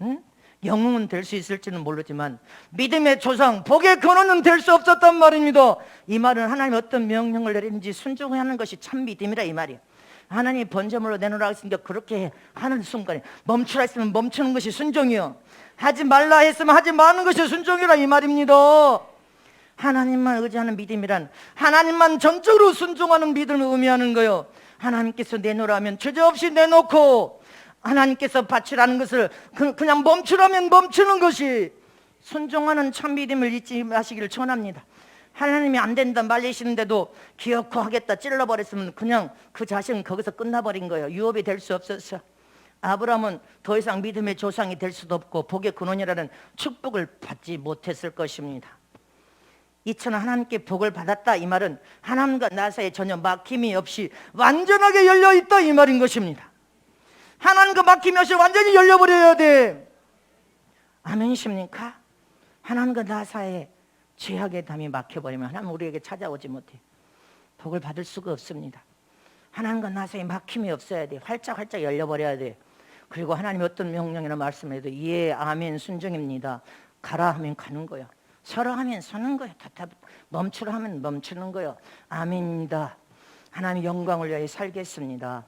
응? 영웅은 될 수 있을지는 모르지만 믿음의 조상, 복의 근원은 될 수 없었단 말입니다. 이 말은 하나님이 어떤 명령을 내리는지 순종하는 것이 참 믿음이라 이 말이에요. 하나님이 번제물로 내놓으라 했으니까 그렇게 하는 순간에 멈추라 했으면 멈추는 것이 순종이요, 하지 말라 했으면 하지 마는 것이 순종이라 이 말입니다. 하나님만 의지하는 믿음이란 하나님만 전적으로 순종하는 믿음을 의미하는 거요. 하나님께서 내놓으라 하면 주저없이 내놓고, 하나님께서 바치라는 것을 그냥 멈추라면 멈추는 것이 순종하는 참 믿음을 잊지 마시기를 전합니다. 하나님이 안 된다 말리시는데도 기어코 하겠다 찔러버렸으면 그냥 그 자식은 거기서 끝나버린 거예요. 유업이 될 수 없었어. 아브라함은 더 이상 믿음의 조상이 될 수도 없고 복의 근원이라는 축복을 받지 못했을 것입니다. 이처럼 하나님께 복을 받았다 이 말은 하나님과 나 사이에 전혀 막힘이 없이 완전하게 열려있다 이 말인 것입니다. 하나님과 막힘이 없이 완전히 열려버려야 돼. 아멘이십니까? 하나님과 나 사이에 죄악의 담이 막혀버리면 하나님 우리에게 찾아오지 못해. 복을 받을 수가 없습니다. 하나님과 나 사이에 막힘이 없어야 돼. 활짝 열려버려야 돼. 그리고 하나님이 어떤 명령이나 말씀해도 예, 아멘, 순종입니다. 가라 하면 가는 거예요. 서라 하면 서는 거예요. 멈추라 하면 멈추는 거예요. 아멘입니다. 하나님의 영광을 위하여 살겠습니다.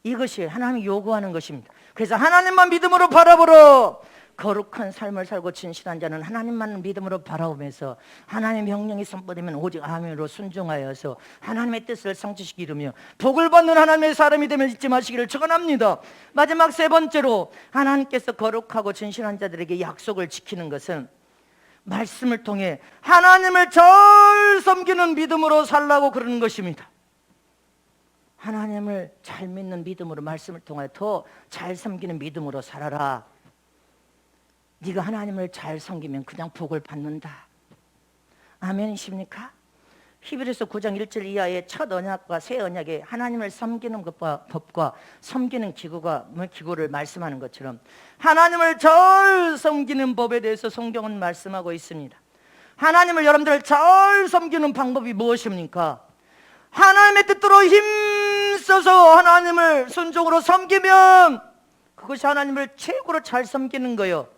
이것이 하나님이 요구하는 것입니다. 그래서 하나님만 믿음으로 바라보러 거룩한 삶을 살고 진실한 자는 하나님만 믿음으로 바라보면서 하나님의 명령이 선포되면 오직 아멘으로 순종하여서 하나님의 뜻을 성취시키기 이루며 복을 받는 하나님의 사람이 되면 잊지 마시기를 축원합니다. 마지막 세 번째로 하나님께서 거룩하고 진실한 자들에게 약속을 지키는 것은 말씀을 통해 하나님을 잘 섬기는 믿음으로 살라고 그러는 것입니다. 하나님을 잘 믿는 믿음으로 말씀을 통해 더 잘 섬기는 믿음으로 살아라. 네가 하나님을 잘 섬기면 그냥 복을 받는다. 아멘이십니까? 히브리서 9장 1절 이하의 첫 언약과 새 언약에 하나님을 섬기는 법과 섬기는 기구를 말씀하는 것처럼 하나님을 잘 섬기는 법에 대해서 성경은 말씀하고 있습니다. 하나님을 여러분들 잘 섬기는 방법이 무엇입니까? 하나님의 뜻대로 힘써서 하나님을 순종으로 섬기면 그것이 하나님을 최고로 잘 섬기는 거예요.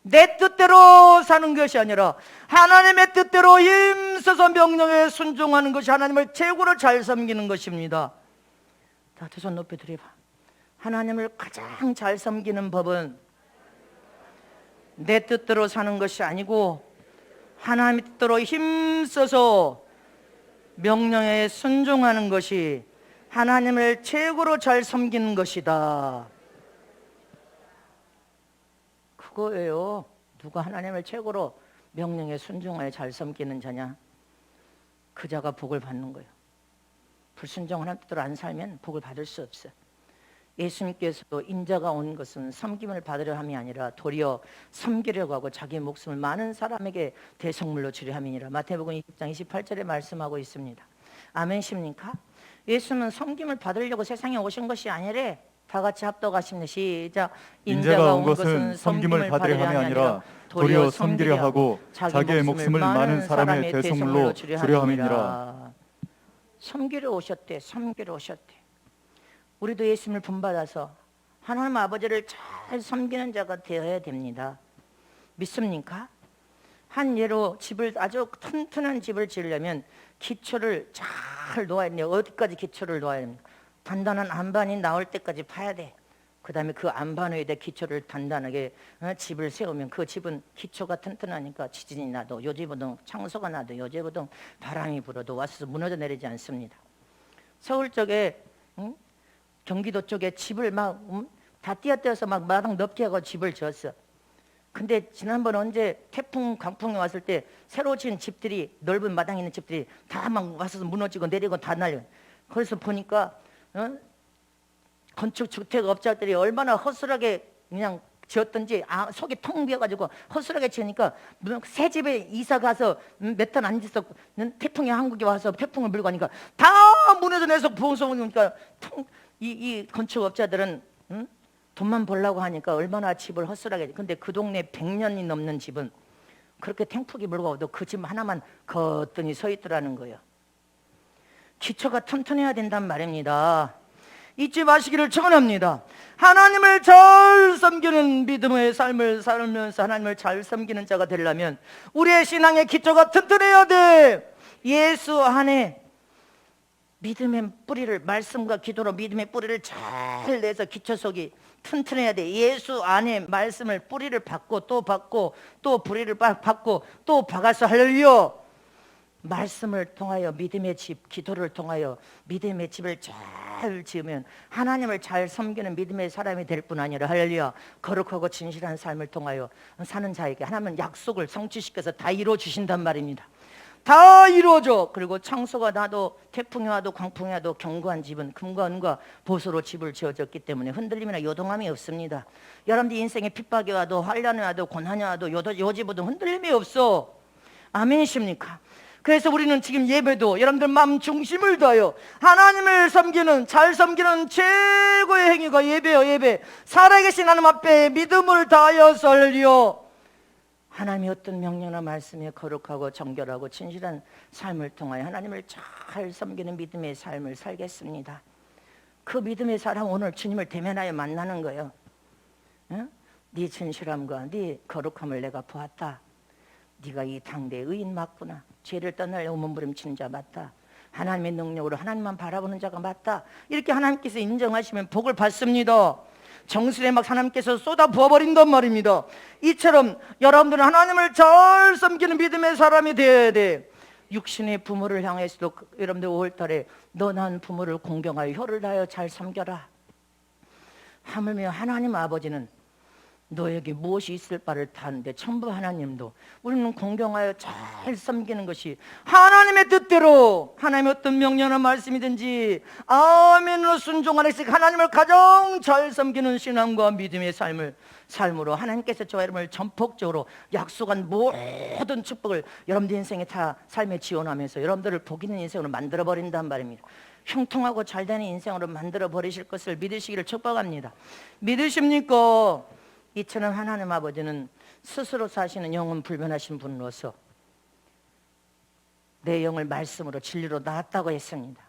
내 뜻대로 사는 것이 아니라 하나님의 뜻대로 힘써서 명령에 순종하는 것이 하나님을 최고로 잘 섬기는 것입니다. 다 두 손 높이 들어봐. 하나님을 가장 잘 섬기는 법은 내 뜻대로 사는 것이 아니고 하나님의 뜻대로 힘써서 명령에 순종하는 것이 하나님을 최고로 잘 섬기는 것이다. 그거예요. 누가 하나님을 최고로 명령에 순종하여 잘 섬기는 자냐? 그 자가 복을 받는 거예요. 불순종 하나님 뜻대로 안 살면 복을 받을 수 없어. 예수님께서도 인자가 온 것은 섬김을 받으려 함이 아니라 도리어 섬기려고 하고 자기 목숨을 많은 사람에게 대속물로 주려 함이니라. 마태복음 20장 28절에 말씀하고 있습니다. 아멘십니까? 예수는 섬김을 받으려고 세상에 오신 것이 아니래. 다 같이 합독하십니다. 시작. 인자가 온 것은 섬김을 받으려 함이 아니라 도리어 섬기려 하고 자기의 목숨을 많은 사람의 대속물로 주려 함이니라. 섬기러 오셨대. 섬기러 오셨대. 우리도 예수님을 본받아서 하나님 아버지를 잘 섬기는 자가 되어야 됩니다. 믿습니까? 한 예로 집을 아주 튼튼한 집을 지으려면 기초를 잘 놓아야 돼요. 어디까지 기초를 놓아야 됩니까? 단단한 안반이 나올 때까지 파야 돼. 그 다음에 그 안반 위에다 기초를 단단하게 집을 세우면 그 집은 기초가 튼튼하니까 지진이 나도 요제보동 창소가 나도 요제보동 바람이 불어도 와서 무너져 내리지 않습니다. 서울 쪽에 경기도 쪽에 집을 막 다 띄어떼어서 막 마당 넓게 하고 집을 지었어. 근데 지난번 언제 태풍 강풍이 왔을 때 새로 지은 집들이 넓은 마당에 있는 집들이 다 막 와서 무너지고 내리고 다 날려. 그래서 보니까 건축 주택 업자들이 얼마나 허술하게 그냥 지었던지 속이 텅 비어가지고 허술하게 지으니까 새 집에 이사 가서 몇 달 앉아서 태풍이 한국에 와서 태풍을 물고 가니까 다 무너져 내서 부흥성이니까 이 건축 업자들은 돈만 벌라고 하니까 얼마나 집을 허술하게. 근데 그 동네 100년이 넘는 집은 그렇게 탱풍이 물고 와도 그 집 하나만 거뜬히 서 있더라는 거예요. 기초가 튼튼해야 된단 말입니다. 잊지 마시기를 축원합니다. 하나님을 잘 섬기는 믿음의 삶을 살면서 하나님을 잘 섬기는 자가 되려면 우리의 신앙의 기초가 튼튼해야 돼. 예수 안에 믿음의 뿌리를, 말씀과 기도로 믿음의 뿌리를 잘 내서 기초속이 튼튼해야 돼. 예수 안에 말씀을 뿌리를 박고 또 박고 또 뿌리를 박고 또 박아서, 할렐루야, 말씀을 통하여 믿음의 집, 기도를 통하여 믿음의 집을 잘 지으면 하나님을 잘 섬기는 믿음의 사람이 될 뿐 아니라, 할렐루야, 거룩하고 진실한 삶을 통하여 사는 자에게 하나님은 약속을 성취시켜서 다 이루어 주신단 말입니다. 다 이루어져. 그리고 창소가 나도 태풍이 와도 광풍이 와도 견고한 집은 금과 은과 보소로 집을 지어졌기 때문에 흔들림이나 요동함이 없습니다. 여러분들 인생에 핍박이 와도 환난이 와도 고난이 와도 요지부동 흔들림이 없어. 아멘이십니까? 그래서 우리는 지금 예배도 여러분들 마음 중심을 다하여 하나님을 섬기는, 잘 섬기는 최고의 행위가 예배요. 예배. 살아계신 하나님 앞에 믿음을 다하여서, 할렐루야, 하나님의 어떤 명령이나 말씀에 거룩하고 정결하고 진실한 삶을 통하여 하나님을 잘 섬기는 믿음의 삶을 살겠습니다. 그 믿음의 사람 오늘 주님을 대면하여 만나는 거예요. 응? 네 진실함과 네 거룩함을 내가 보았다. 네가 이 당대의 의인 맞구나. 죄를 떠나려고 몸부림치는 자 맞다. 하나님의 능력으로 하나님만 바라보는 자가 맞다. 이렇게 하나님께서 인정하시면 복을 받습니다. 정수에 막 하나님께서 쏟아 부어버린단 말입니다. 이처럼 여러분들은 하나님을 잘 섬기는 믿음의 사람이 되어야 돼. 육신의 부모를 향해서도 여러분들 5월달에 너 난 부모를 공경하여 효를 다하여 잘 섬겨라. 하물며 하나님 아버지는 너에게 무엇이 있을 바를 다하는데 전부 하나님도 우리는 공경하여 잘 섬기는 것이 하나님의 뜻대로, 하나님의 어떤 명령이나 말씀이든지 아멘으로 순종하는 것이 하나님을 가장 잘 섬기는 신앙과 믿음의 삶으로 하나님께서 저와 여러분을 전폭적으로 약속한 모든 축복을 여러분들 인생에 다 삶에 지원하면서 여러분들을 복 있는 인생으로 만들어버린단 말입니다. 형통하고 잘되는 인생으로 만들어버리실 것을 믿으시기를 축복합니다. 믿으십니까? 이처럼 하나님 아버지는 스스로 사시는 영은 불변하신 분으로서 내 영을 말씀으로 진리로 낳았다고 했습니다.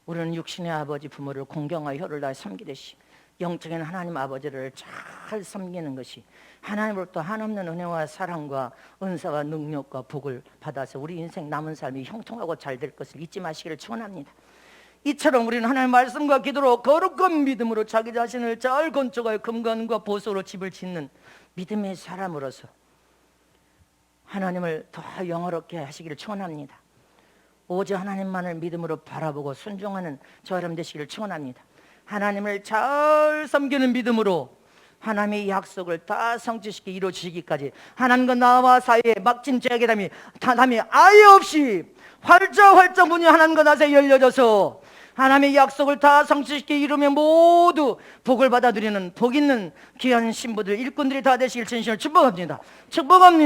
우리는 육신의 아버지 부모를 공경하여 혀를 다해 섬기듯이 영적인 하나님 아버지를 잘 섬기는 것이 하나님으로부터 한없는 은혜와 사랑과 은사와 능력과 복을 받아서 우리 인생 남은 삶이 형통하고 잘 될 것을 잊지 마시기를 축원합니다. 이처럼 우리는 하나님의 말씀과 기도로 거룩한 믿음으로 자기 자신을 잘 건축하여 금과 은과 보소로 집을 짓는 믿음의 사람으로서 하나님을 더 영화롭게 하시기를 축원합니다. 오직 하나님만을 믿음으로 바라보고 순종하는 저 여러분 되시기를 축원합니다. 하나님을 잘 섬기는 믿음으로 하나님의 약속을 다 성취시켜 이루어지기까지 하나님과 나와 사이에 막힌 죄악의 담이 아예 없이 활짝 문이 하나님과 나 사이에 열려져서 하나님의 약속을 다 성취시켜 이루며 모두 복을 받아 누리는 복 있는 귀한 신부들, 일꾼들이 다 되시길 진심으로 축복합니다.